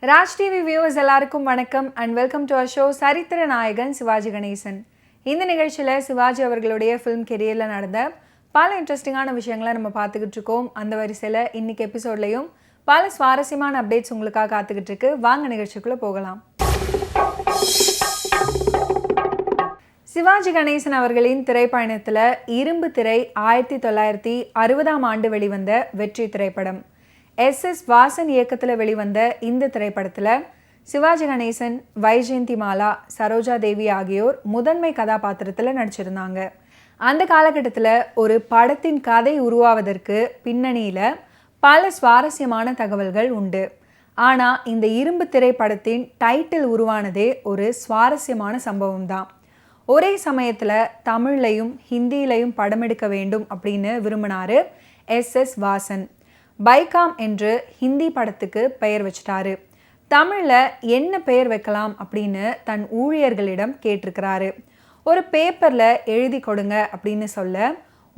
Raj TV viewers எல்லாருக்கும் வணக்கம் and welcome to our show சரித்திர நாயகன் சிவாஜி கணேசன். இந்த நிகழ்ச்சியில் சிவாஜி அவர்களுடைய ஃபிலிம் கெரியரில் நடந்த பல இன்ட்ரெஸ்டிங்கான விஷயங்களை நம்ம பார்த்துக்கிட்டு இருக்கோம். அந்த வரிசையில் இன்னைக்கு எபிசோட்லையும் பல சுவாரஸ்யமான அப்டேட்ஸ் உங்களுக்காக காத்துக்கிட்டு இருக்கு. வாங்க நிகழ்ச்சிக்குள்ளே போகலாம். சிவாஜி கணேசன் அவர்களின் திரைப்பயணத்தில் இரும்பு திரை 1960 வெளிவந்த வெற்றி திரைப்படம். எஸ் வாசன் இயக்கத்தில் வெளிவந்த இந்த திரைப்படத்தில் சிவாஜி கணேசன், வைஜெயந்தி மாலா, சரோஜா தேவி ஆகியோர் முதன்மை கதாபாத்திரத்தில் நடிச்சிருந்தாங்க. அந்த காலகட்டத்தில் ஒரு படத்தின் கதை உருவாவதற்கு பின்னணியில் பல சுவாரஸ்யமான தகவல்கள் உண்டு. ஆனால் இந்த இரும்பு திரைப்படத்தின் டைட்டில் உருவானதே ஒரு சுவாரஸ்யமான சம்பவம் தான். ஒரே சமயத்தில் தமிழ்லையும் ஹிந்தியிலையும் படம் எடுக்க வேண்டும் அப்படின்னு விரும்பினார் எஸ் வாசன். பைகாம் என்று ஹிந்தி படத்துக்கு பெயர் வச்சிட்டாரு. தமிழில் என்ன பெயர் வைக்கலாம் அப்படின்னு தன் ஊழியர்களிடம் கேட்டிருக்கிறாரு. ஒரு பேப்பரில் எழுதி கொடுங்க அப்படின்னு சொல்ல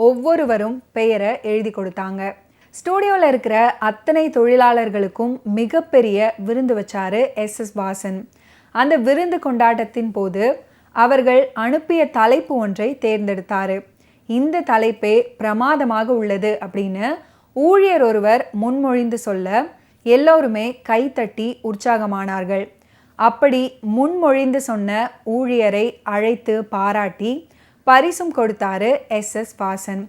ஒவ்வொருவரும் பெயரை எழுதி கொடுத்தாங்க. ஸ்டூடியோவில் இருக்கிற அத்தனை தொழிலாளர்களுக்கும் மிகப்பெரிய விருந்து வச்சாரு எஸ் வாசன். அந்த விருந்து கொண்டாட்டத்தின் போது அவர்கள் அனுப்பிய தலைப்பு ஒன்றை தேர்ந்தெடுத்தாரு. இந்த தலைப்பே பிரமாதமாக உள்ளது அப்படின்னு ஊழியர் ஒருவர் முன்மொழிந்து சொல்ல எல்லோருமே கைத்தட்டி உற்சாகமானார்கள். அப்படி முன்மொழிந்து சொன்ன ஊழியரை அழைத்து பாராட்டி பரிசும் கொடுத்தாரு எஸ் வாசன்.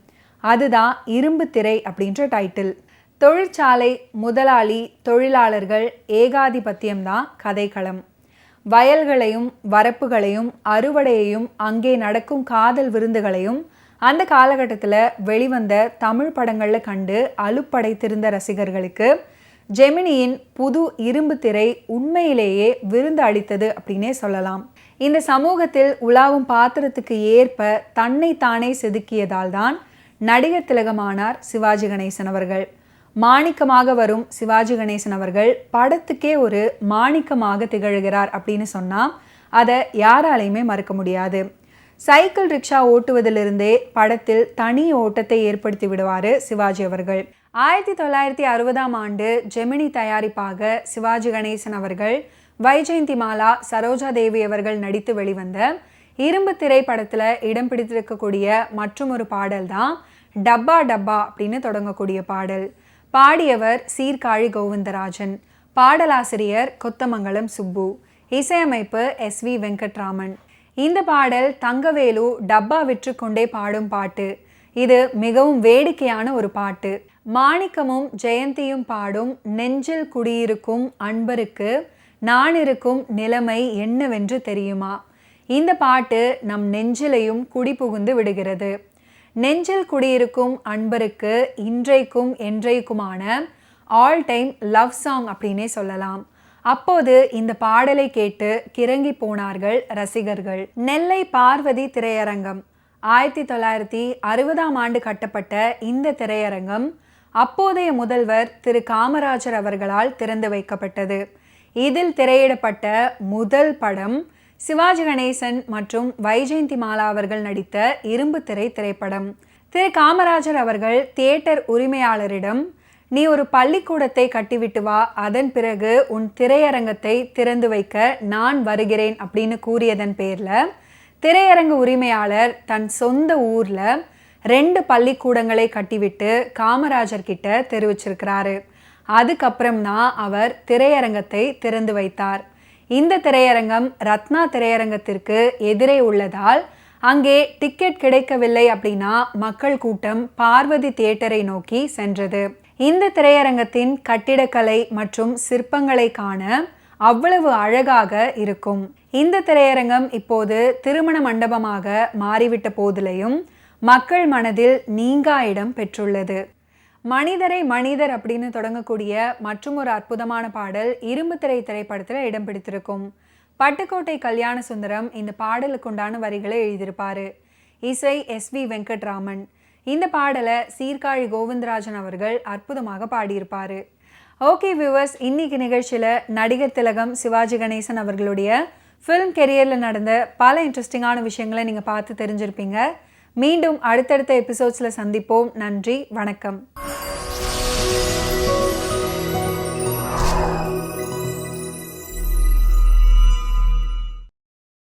அதுதான் இரும்பு திரை அப்படின்ற டைட்டில். தொழிற்சாலை, முதலாளி, தொழிலாளர்கள், ஏகாதிபத்தியம்தான் கதைக்களம். வயல்களையும் வரப்புகளையும் அறுவடையையும் அங்கே நடக்கும் காதல் விருந்துகளையும் அந்த காலகட்டத்தில் வெளிவந்த தமிழ் படங்களில் கண்டு அலுப்படைத்திருந்த ரசிகர்களுக்கு ஜெமினியின் புது இரும்பு திரை உண்மையிலேயே விருந்து அளித்தது அப்படின்னே சொல்லலாம். இந்த சமூகத்தில் உலாவும் பாத்திரத்துக்கு ஏற்ப தன்னை தானே செதுக்கியதால் தான் நடிகர் திலகமானார் சிவாஜி கணேசன் அவர்கள். மாணிக்கமாக வரும் சிவாஜி கணேசன் அவர்கள் படத்துக்கே ஒரு மாணிக்கமாக திகழ்கிறார் அப்படின்னு சொன்னால் அதை யாராலையுமே மறக்க முடியாது. சைக்கிள் ரிக்ஷா ஓட்டுவதிலிருந்தே படத்தில் தனி ஓட்டத்தை ஏற்படுத்தி விடுவார் சிவாஜி அவர்கள். 1960 ஜெமினி தயாரிப்பாக சிவாஜி கணேசன் அவர்கள், வைஜெயந்தி மாலா, சரோஜா தேவி அவர்கள் நடித்து வெளிவந்த இரும்பு திரைப்படத்தில் இடம் பிடித்திருக்கக்கூடிய மற்றும் ஒரு பாடல் தான் டப்பா டப்பா அப்படின்னு தொடங்கக்கூடிய பாடல். பாடியவர் சீர்காழி கோவிந்தராஜன், பாடலாசிரியர் கொத்தமங்கலம் சுப்பு, இசையமைப்பு எஸ்.வி. வெங்கட்ராமன். இந்த பாடல் தங்கவேலு டப்பா விற்று கொண்டே பாடும் பாட்டு. இது மிகவும் வேடிக்கையான ஒரு பாட்டு. மாணிக்கமும் ஜெயந்தியும் பாடும் நெஞ்சில் குடியிருக்கும் அன்பருக்கு நான் இருக்கும் நிலைமை என்னவென்று தெரியுமா. இந்த பாட்டு நம் நெஞ்சிலையும் குடி புகுந்து விடுகிறது. நெஞ்சில் குடியிருக்கும் அன்பருக்கு இன்றைக்கும் என்றைக்குமான ஆல் டைம் லவ் சாங் அப்படின்னே சொல்லலாம். அப்போது இந்த பாடலை கேட்டு கிறங்கி போனார்கள் ரசிகர்கள். நெல்லை பார்வதி திரையரங்கம் 1960 கட்டப்பட்ட இந்த திரையரங்கம் அப்போதைய முதல்வர் திரு காமராஜர் அவர்களால் திறந்து வைக்கப்பட்டது. இதில் திரையிடப்பட்ட முதல் படம் சிவாஜி கணேசன் மற்றும் வைஜெயந்தி மாலா அவர்கள் நடித்த இரும்பு திரை திரைப்படம். திரு காமராஜர் அவர்கள் தியேட்டர் உரிமையாளரிடம், நீ ஒரு பள்ளிக்கூடத்தை கட்டிவிட்டு வா, அதன் பிறகு உன் திரையரங்கத்தை திறந்து வைக்க நான் வருகிறேன் அப்படின்னு கூறியதன் பேரில் திரையரங்கு உரிமையாளர் தன் சொந்த ஊரில் 2 பள்ளிக்கூடங்களை கட்டிவிட்டு காமராஜர் கிட்ட தெரிவிச்சிருக்கிறாரு. அதுக்கப்புறம் தான் அவர் திரையரங்கத்தை திறந்து வைத்தார். இந்த திரையரங்கம் ரத்னா திரையரங்கத்திற்கு எதிரே உள்ளதால் அங்கே டிக்கெட் கிடைக்கவில்லை அப்படின்னா மக்கள் கூட்டம் பார்வதி தியேட்டரை நோக்கி சென்றது. இந்த திரையரங்கத்தின் கட்டிடக்கலை மற்றும் சிற்பங்களை காண அவ்வளவு அழகாக இருக்கும். இந்த திரையரங்கம் இப்போது திருமண மண்டபமாக மாறிவிட்ட போதிலையும் மக்கள் மனதில் நீங்கா இடம் பெற்றுள்ளது. மனிதரை மனிதர் அப்படின்னு தொடங்கக்கூடிய மற்றும் ஒரு அற்புதமான பாடல் இரும்பு திரை திரைப்படத்தில் இடம் பிடித்திருக்கும். பட்டுக்கோட்டை கல்யாண சுந்தரம் இந்த பாடலுக்குண்டான வரிகளை எழுதியிருப்பாரு. இசை எஸ்.வி. வெங்கட்ராமன். இந்த பாடலை சீர்காழி கோவிந்தராஜன் அவர்கள் அற்புதமாக பாடியிருப்பார். ஓகே வியூவர்ஸ், இன்னைக்கு நிகழ்ச்சியில் நடிகர் திலகம் சிவாஜி கணேசன் அவர்களுடைய ஃபிலிம் கெரியரில் நடந்த பல இன்ட்ரெஸ்டிங்கான விஷயங்களை நீங்கள் பார்த்து தெரிஞ்சிருப்பீங்க. மீண்டும் அடுத்தடுத்த எபிசோட்ஸில் சந்திப்போம். நன்றி, வணக்கம்.